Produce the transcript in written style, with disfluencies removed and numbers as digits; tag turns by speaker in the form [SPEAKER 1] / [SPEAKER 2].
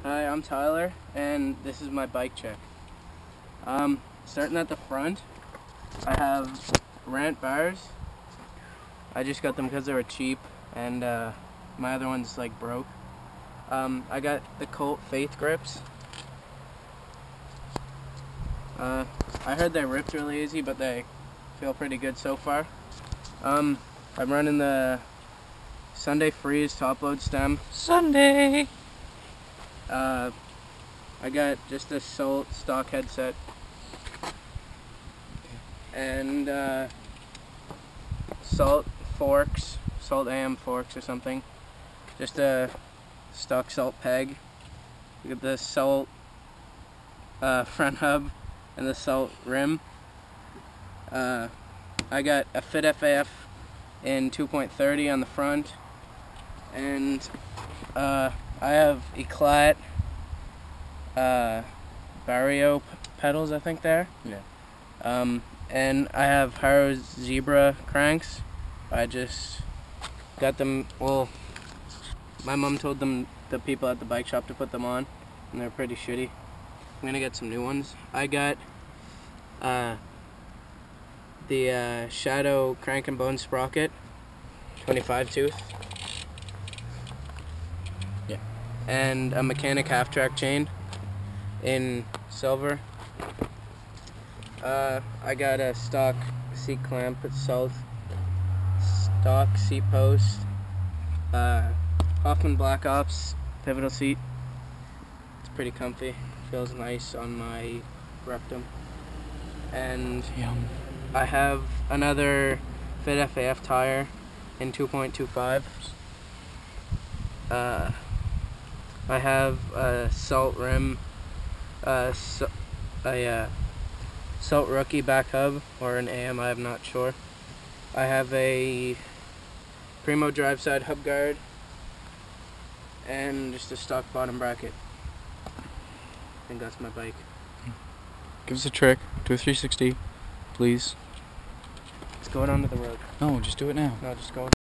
[SPEAKER 1] Hi, I'm Tyler, and this is my bike check. Starting at the front, I have Rant bars. I just got them because they were cheap, and my other one's like broke. I got the Colt Faith grips. I heard they ripped really easy, but they feel pretty good so far. I'm running the Sunday Freeze top load stem.
[SPEAKER 2] Sunday!
[SPEAKER 1] I got just a Salt stock headset and Salt forks, Salt AM forks or something. Just a stock Salt peg. We got the Salt front hub and the Salt rim. I got a Fit FAF in 2.30 on the front, and I have Eclat Barrio pedals, I think there.
[SPEAKER 2] Yeah.
[SPEAKER 1] And I have Haro Zebra cranks. I just got them. Well, my mom told them, the people at the bike shop, to put them on, and they're pretty shitty. I'm gonna get some new ones. I got the Shadow crank and bone sprocket, 25 tooth.
[SPEAKER 2] Yeah.
[SPEAKER 1] And a Macanic half track chain in silver. I got a stock seat clamp with Salt, stock seat post, Hoffman blackops pivotal seat. It's pretty comfy, feels nice on my rectum. And
[SPEAKER 2] Yum.
[SPEAKER 1] I have another Fit FAF tire in 2.25. I have a Salt rim, a Salt rookie back hub, or an AM, I'm not sure. I have a Primo drive side hub guard, and just a stock bottom bracket. I think that's my bike.
[SPEAKER 2] Give us a trick. Do a 360, please.
[SPEAKER 1] Let's go out onto the road.
[SPEAKER 2] No, just do it now.
[SPEAKER 1] No, just go.